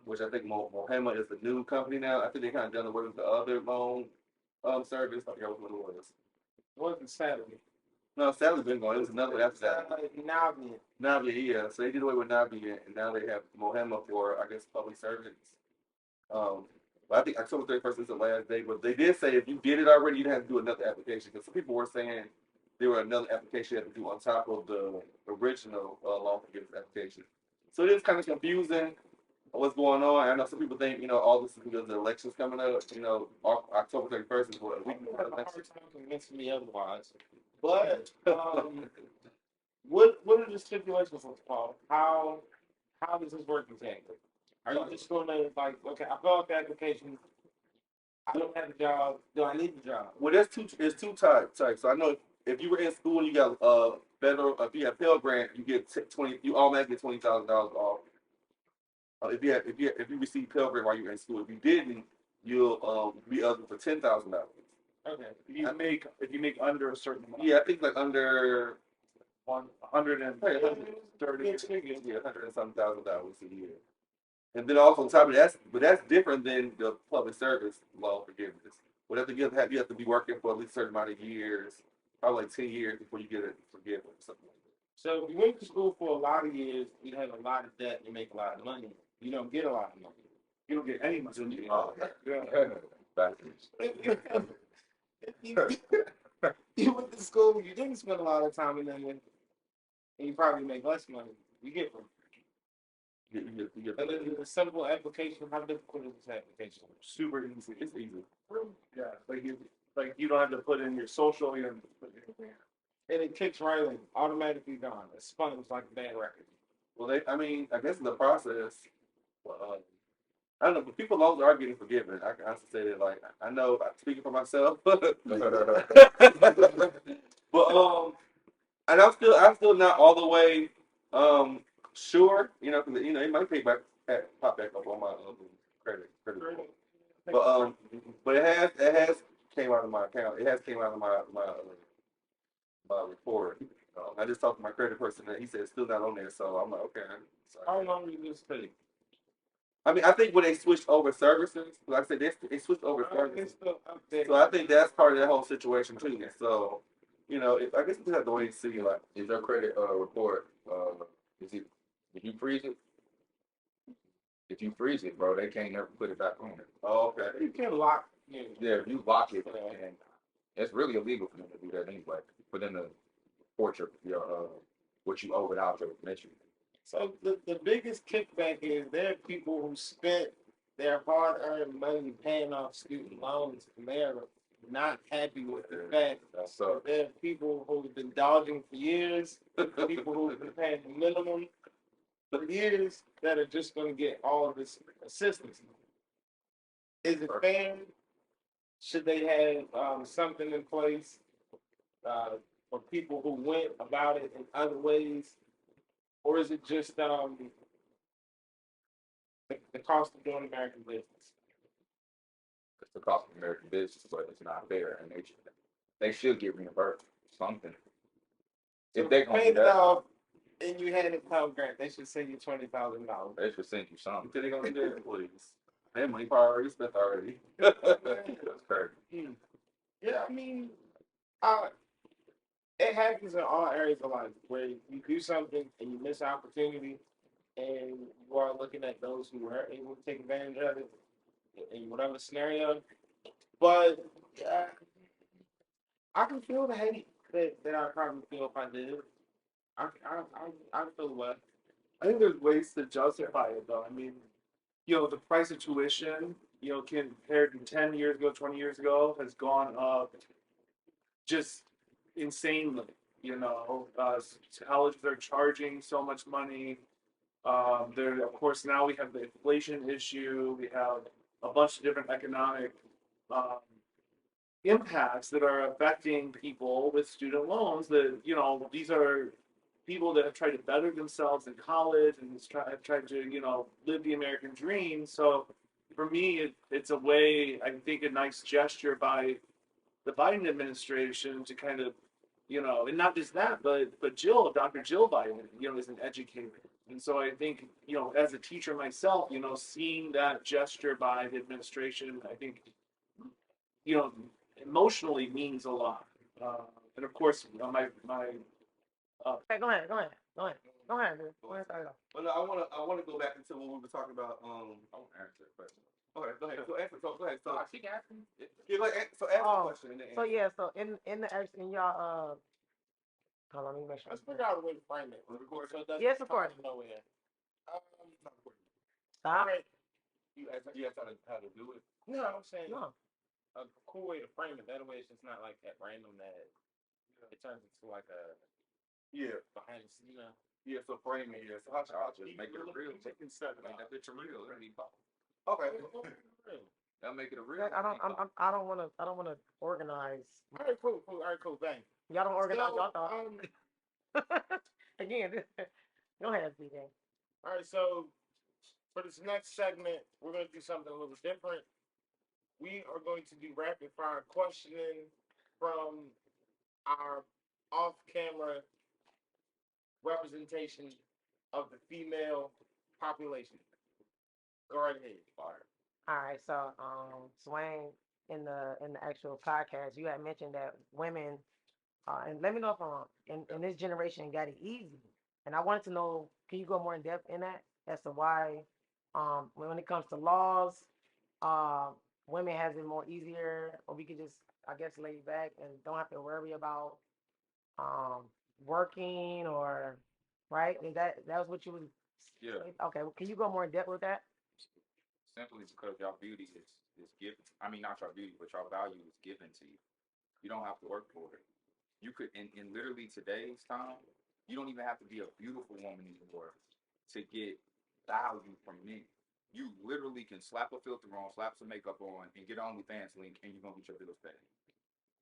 which I think Mohema is the new company now. I think they kind of done away with the other loan service. I forgot what it was. wasn't Saturday. No, Sally's been going. It was another one after that. Navi. Navia, yeah. So they did away with Navia, and now they have Mohema for, I guess, public servants. But I think October 31st is the last day. But they did say if you did it already, you didn't have to do another application. Because some people were saying there were another application you had to do on top of the original loan forgiveness application. So it is kind of confusing what's going on. I know some people think, all this is because the election's coming up. October 31st is what we You have a hard time convincing me otherwise. But what are the stipulations of Paul? How does this work exactly? Are you just going to like, okay, I fill out the application. I don't have a job. Do I need a job? Well, it's two types. So I know if you were in school and you got federal, if you have Pell Grant, you get 20. You automatically get $20,000 off. If you receive Pell Grant while you're in school, if you didn't, you'll be eligible for $10,000. Okay. If you make under a certain amount. Yeah, I think like under 130. yeah, $100 and something thousand a year. And then also on top of that, but that's different than the public service loan forgiveness. whatever you have to be working for at least a certain amount of years, probably like 10 years before you get it forgiven or something like that. So if you went to school for a lot of years, you have a lot of debt, you make a lot of money. You don't get a lot of money. You don't get any money. Oh, Bastards. If you went to school, you didn't spend a lot of time in there, and you probably make less money. You get one. you get And then the simple application, how difficult is this application? Super easy. it's easy. Yeah, you don't have to put in your social. You don't have to put in. And it kicks right in, automatically gone. It's sponge like a bad record. Well, I guess in the process, I don't know, but people always are getting forgiven. I can honestly say that, like, I know, I'm speaking for myself, but and I'm still not all the way, sure, because it might pop back up on my credit report. But it has came out of my account. It has came out of my report. I just talked to my credit person and he said it's still not on there. So I'm like, okay. How Sorry. long did this take? I mean, I think when they switched over services, like I said, they switched over It's services. still up there. So I think that's part of that whole situation too. So, I guess we have to wait and see. Like, Is your credit report, is it, if you freeze it? If you freeze it, bro, they can't never put it back on there. oh, okay. You can lock. Yeah. Yeah, if you lock it, and it's really illegal for them to do that anyway. For them to report your what you owe without your permission. So the biggest kickback is there are people who spent their hard-earned money paying off student loans, and they're not happy with the fact That's that there are people who've been dodging for years, people who've been paying the minimum for years that are just going to get all of this assistance. Is it fair? Should they have something in place for people who went about it in other ways? Or is it just the cost of doing American business? It's the cost of American business, but it's not fair, and they should get reimbursed something. So If they you gonna paid do it that, off and you had a Pell Grant, they should send you $20,000. they should send you something. Until they're gonna do that, please. That money probably already spent already. That's crazy. Yeah, I mean, it happens in all areas of life where you do something and you miss opportunity, and you are looking at those who were able to take advantage of it in whatever scenario. But I can feel the hate that I probably feel if I did. I feel what. I think there's ways to justify it though. I mean, the price of tuition, compared to 10 years ago, 20 years ago, has gone up just insanely. Colleges are charging so much money. There, of course, now we have the inflation issue. We have a bunch of different economic um, impacts that are affecting people with student loans. That these are people that have tried to better themselves in college and have tried to live the American dream. So for me, it's a way, I think, a nice gesture by the Biden administration to kind of and not just that, but Dr. Jill Biden, is an educator. And so I think, as a teacher myself, seeing that gesture by the administration, I think, emotionally means a lot. And of course, my Okay, go ahead, dude. Go ahead, start it off. Well, no, I wanna go back into when we were talking about I won't answer the question. Okay, go ahead. So answer. So go ahead. So She can ask me. yeah, go ahead. So ask the Oh, question and then So answer. yeah, so in y'all hold on, let me make sure. Let's figure out a way to frame it. So it doesn't Yes, of course. come nowhere. Stop. Alright. You asked how to do it. No, I'm saying No. a cool way to frame it. That way, it's just not like that random that it turns into like a Yeah. behind the scenes. Yeah. So frame it. Yeah. So how I'll should just make it a real chicken instead I mean, that bitch a real. Okay. That'll make it a real. I don't wanna organize. All right, cool. All right, cool. Bang. Y'all don't organize So, y'all thoughts. Again, go ahead, BJ. all right, so for this next segment, we're going to do something a little different. We are going to do rapid fire questioning from our off camera representation of the female population. Go right ahead. All right, so Swain, in the actual podcast, you had mentioned that women, and let me know if I'm wrong, in this generation got it easy. And I wanted to know, can you go more in depth in that as to why, when it comes to laws, uh, women has it more easier, or we could just, I guess, lay back and don't have to worry about um working or right? Is that was what you was Yeah. okay, well, can you go more in depth with that? Simply because your beauty is given. I mean, not your beauty, but your value is given to you. You don't have to work for it. You could, in literally today's time, you don't even have to be a beautiful woman anymore to get value from men. You literally can slap a filter on, slap some makeup on, and get on OnlyFans link, and you're gonna get your bills paid.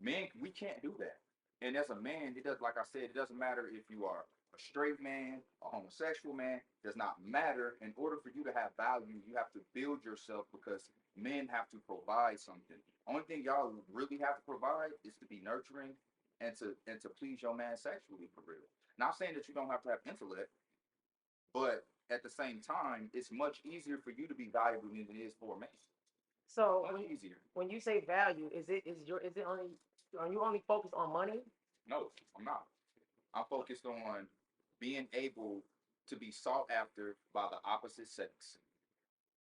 Men, we can't do that. And as a man, it does, like I said, it doesn't matter if you are a straight man, a homosexual man, does not matter. In order for you to have value, you have to build yourself because men have to provide something. Only thing y'all really have to provide is to be nurturing and to please your man sexually for real. Not saying that you don't have to have intellect, but at the same time, it's much easier for you to be valuable than it is for a man. So Much easier. when you say value, is it only, are you only focused on money? No, I'm not. I'm focused on being able to be sought after by the opposite sex.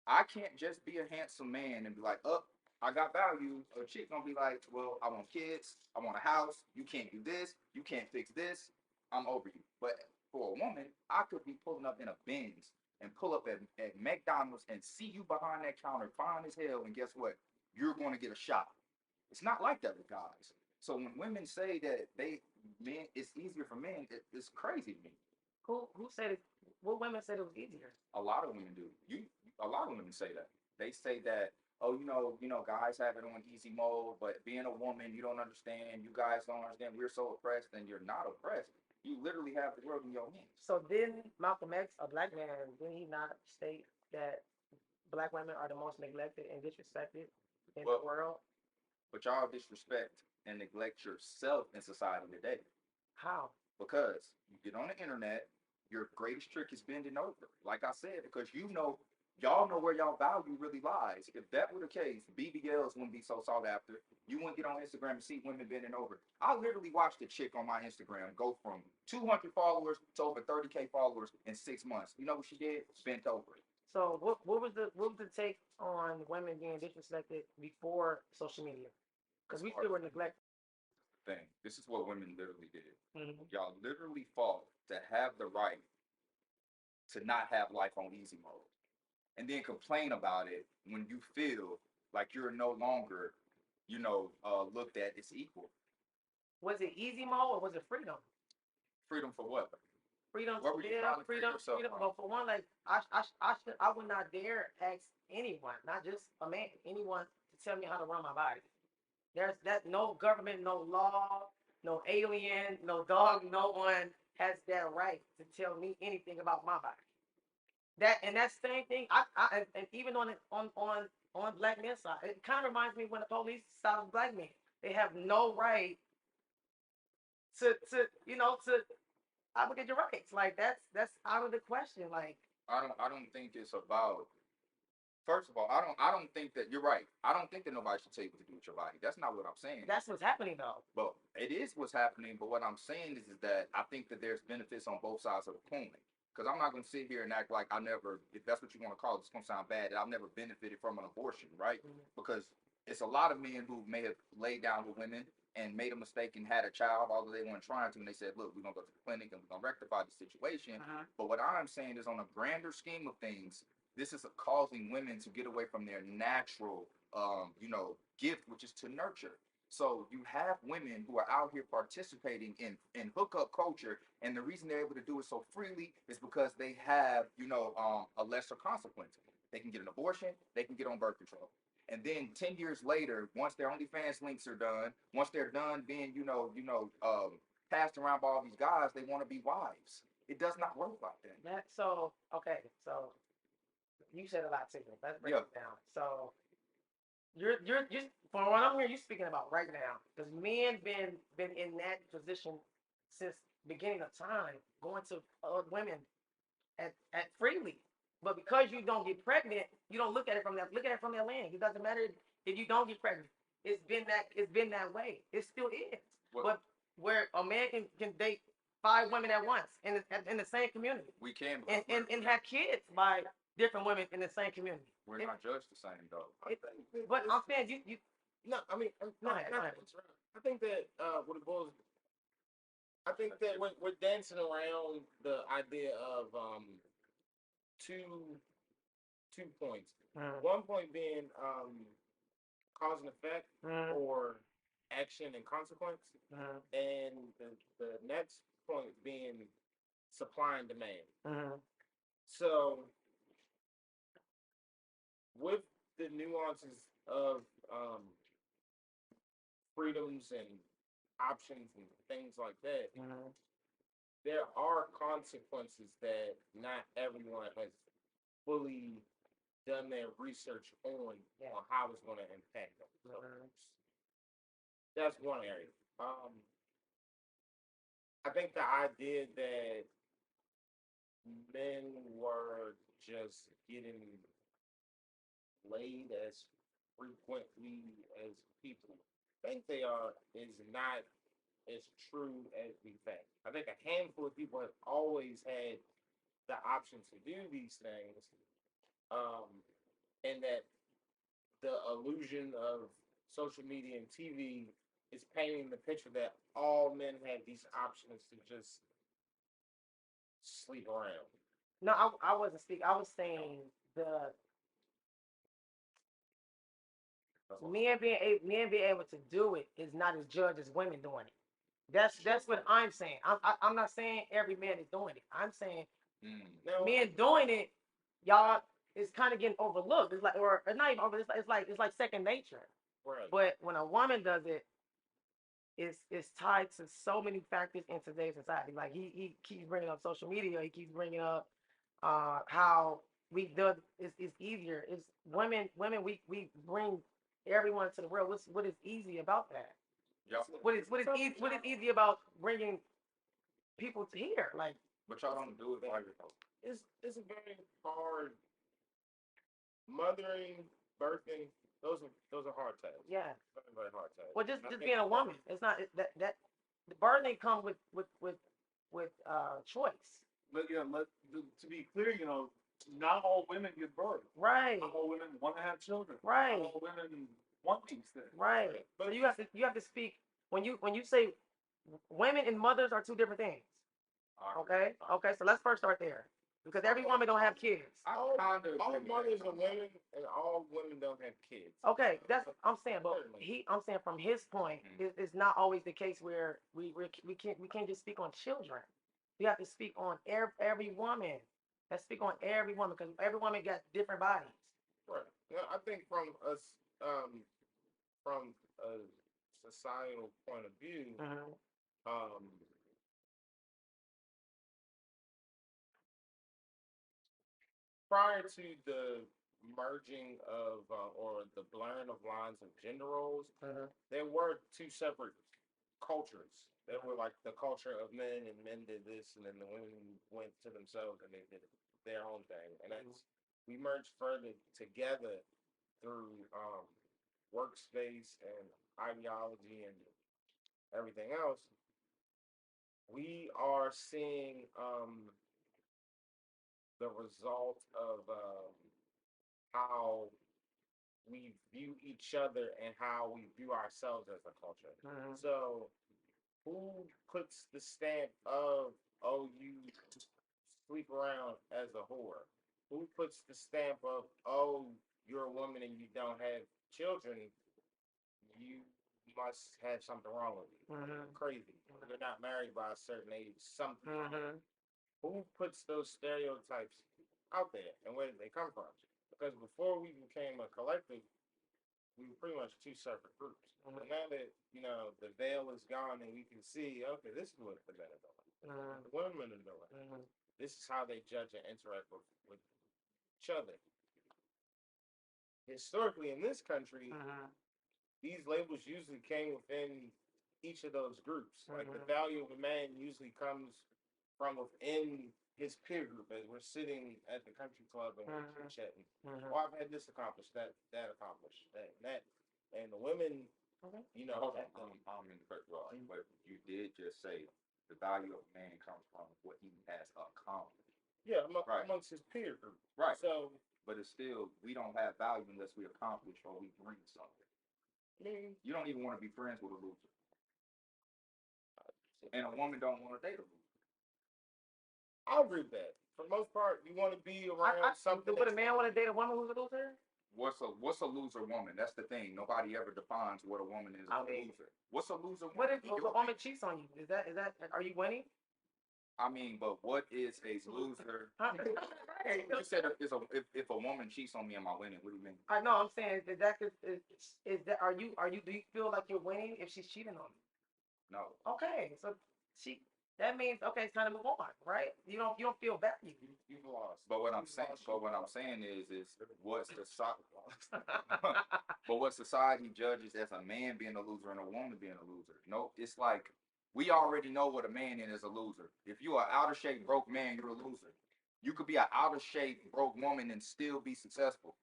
I can't just be a handsome man and be like, oh, I got value. A chick gonna be like, well, I want kids, I want a house. You can't do this, you can't fix this. I'm over you. But for a woman, I could be pulling up in a Benz and pull up at McDonald's and see you behind that counter, fine as hell, and guess what? You're going to get a shot. It's not like that with guys. So when women say that men, it's easier for men, it's crazy to me. Who said it? What women said it was easier? A lot of women do. A lot of women say that. They say that, oh, guys have it on easy mode, but being a woman, you don't understand. You guys don't understand. We're so oppressed, and you're not oppressed. You literally have the world in your hands. So didn't Malcolm X, a black man, didn't he not state that black women are the most neglected and disrespected in the world? But y'all disrespect and neglect yourself in society today. How? Because you get on the internet, your greatest trick is bending over. Like I said, because y'all know where y'all value really lies. If that were the case, BBLs wouldn't be so sought after. You wouldn't get on Instagram and see women bending over. I literally watched a chick on my Instagram go from 200 followers to over 30K followers in 6 months. You know what she did? Bent over. So what was the take on women being disrespected before social media? Because we still were neglected. Thing. This is what women literally did. Mm-hmm. Y'all literally fought to have the right to not have life on easy mode, and then complain about it when you feel like you're no longer, looked at as equal. Was it easy mode or was it freedom? Freedom for what? Freedom What to were you live, trying to free freedom, yourself freedom. from? But for one, like I would not dare ask anyone, not just a man, anyone to tell me how to run my body. There's that no government, no law, no alien, no dog, no one has that right to tell me anything about my body. That same thing. And even on black men's side, it kind of reminds me when the police stop black men. They have no right to obligate your rights. Like that's out of the question. Like I don't think it's about. First of all, I don't think that you're right. I don't think that nobody should tell you what to do with your body. That's not what I'm saying. that's what's happening though. But it is what's happening. But what I'm saying is that I think that there's benefits on both sides of the coin. Because I'm not going to sit here and act like I never, if that's what you want to call it, it's going to sound bad, that I've never benefited from an abortion, right? Mhm. Because it's a lot of men who may have laid down with women and made a mistake and had a child, although they weren't trying to, and they said, look, we're going to go to the clinic and we're going to rectify the situation. But what I'm saying is on a grander scheme of things, this is causing women to get away from their natural, gift, which is to nurture. So you have women who are out here participating in hookup culture, and the reason they're able to do it so freely is because they have, a lesser consequence. They can get an abortion, they can get on birth control. And then 10 years later, once their OnlyFans links are done, once they're done being, passed around by all these guys, they want to be wives. It does not work like that. So okay, so you said a lot too. Let's break it down. So you're from what I'm hearing, you're speaking about right now, because men been in that position since beginning of time, going to women at freely. But because you don't get pregnant, you don't look at it from that lens. It doesn't matter if you don't get pregnant. it's been that way. It still is. What- But where a man can date 5 women at once in the same community We can, and have kids by different women in the same community. we're not judged the same though. But I'm saying you No, I mean, Go ahead, go ahead. I think that what it boils, I think that we're dancing around the idea of two points. One point being cause and effect or action and consequence, and the next point being supply and demand. So with the nuances of freedoms and options and things like that, there are consequences that not everyone has fully done their research on how it's going to impact them. So that's one area. I think the idea that men were just getting laid as frequently as people think they are is not as true as we think. I think a handful of people have always had the option to do these things, and that the illusion of social media and TV is painting the picture that all men have these options to just sleep around. No, I wasn't speaking. I was saying the men being able to do it is not as judged as women doing it. That's what I'm saying. I'm not saying every man is doing it. I'm saying men doing it, y'all, is kind of getting overlooked. It's like, or not even over. It's like second nature. Right. But when a woman does it, it's tied to so many factors in today's society. Like he keeps bringing up social media. He keeps bringing up how we do it's easier. It's women we bring everyone to the world. What is easy about that? Y'all, What is easy about bringing people to here? Like, but y'all don't do it by yourself. It's a very hard mothering, birthing. Those are hard tasks. yeah. Very, very hard tasks. Well, And I just think being a woman. It's not that the birthing come with choice. But yeah, to be clear, not all women give birth. Right. Not all women want to have children. Right. Not all women want these things. Right. So you have to speak when you say women and mothers are two different things. Okay. Okay. So let's first start there because every woman don't have kids. all mothers are women, and all women don't have kids. Okay, that's I'm saying, but I'm saying from his point, it's not always the case where we can't just speak on children. We have to speak on every woman. Let's speak on every woman because every woman got different bodies. Right. Now, I think from a societal point of view, prior to the merging of or the blurring of lines of gender roles, there were two separate cultures. There were like the culture of men, and men did this, and then the women went to themselves and they did their own thing. And that's we merged further together through workspace and ideology and everything else. We are seeing the result of how we view each other and how we view ourselves as a culture. So, who puts the stamp of, oh, you sleep around as a whore? Who puts the stamp of, oh, you're a woman and you don't have children? You must have something wrong with you. Crazy. You're not married by a certain age. Something. Who puts those stereotypes out there and where did they come from? Because before we became a collective, we were pretty much two separate groups. But now that the veil is gone and we can see, okay, this is what the men are doing, the women are doing. This is how they judge and interact with each other. Historically, in this country, these labels usually came within each of those groups. Like the value of a man usually comes from within his peer group as we're sitting at the country club and we're chatting. Oh, I've had this accomplished, that accomplished, that. And the women, Okay. you know, Hold on, I don't mean to cut you off, but you did just say the value of a man comes from what he has accomplished. yeah, Right. amongst his peer group. Right. So, But it's still, we don't have value unless we accomplish or we bring something. You don't even want to be friends with a loser. And a woman don't want to date a loser. I agree with that. For the most part, you want to be around something. Would a man want to date a woman who's a loser? What's a loser woman? That's the thing. Nobody ever defines what a woman is a loser. What's a loser woman? What if a woman cheats on you? Is that are you winning? I mean, but what is a loser? Right. You said if a woman cheats on me, am I winning? What do you mean? I know. I'm saying is that are you do you feel like you're winning if she's cheating on you? No. Okay, so that means okay, it's time to move on, right? You don't feel bad. You've lost. But what I'm saying is what society, but what society judges as a man being a loser and a woman being a loser. No, it's like we already know what a man is a loser. If you are out of shape broke man, you're a loser. You could be an out of shape broke woman and still be successful.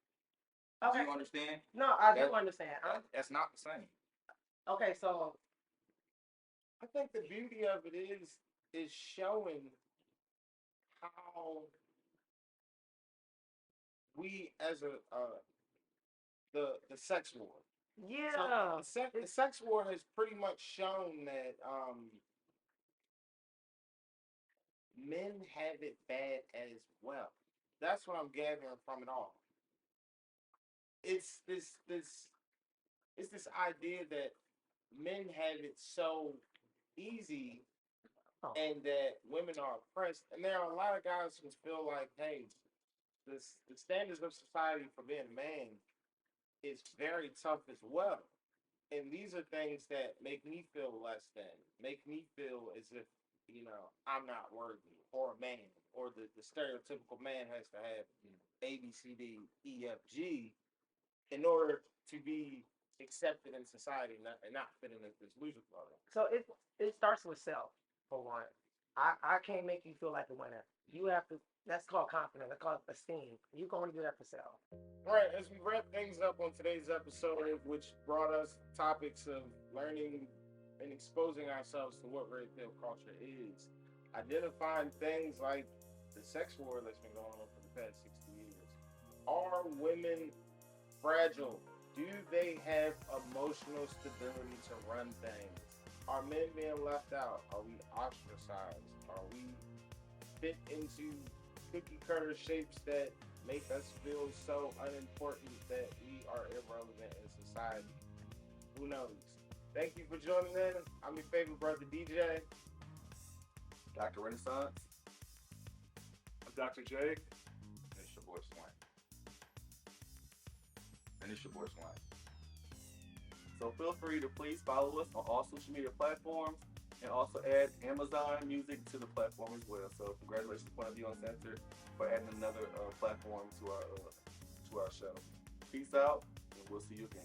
Okay. Do you understand? No, I do understand. That's not the same. Okay, so I think the beauty of it is showing how we as the sex war. yeah, So the sex war has pretty much shown that men have it bad as well. That's what I'm gathering from it all. It's this idea that men have it so easy and that women are oppressed. And there are a lot of guys who feel like, hey, the standards of society for being a man is very tough as well. And these are things that make me feel less than, make me feel as if, I'm not worthy, or a man, or the stereotypical man has to have A, B, C, D, E, F, G in order to be accepted in society and not fit in this loser club. so it starts with self for one. I can't make you feel like a winner. You have to. That's called confidence. That's called esteem. You can only do that for self. All right, as we wrap things up on today's episode, which brought us topics of learning and exposing ourselves to what red pill culture is, identifying things like the sex war that's been going on for the past 60 years. Are women fragile? Do they have emotional stability to run things? Are men being left out? Are we ostracized? Are we fit into cookie cutter shapes that make us feel so unimportant that we are irrelevant in society? Who knows? Thank you for joining in. I'm your favorite brother, DJ. Dr. Renaissance. I'm Dr. J. And it's your boy Swain. So feel free to please follow us on all social media platforms and also add Amazon Music to the platform as well. So congratulations to Point of View Uncensored for adding another platform to our show. Peace out, and we'll see you again.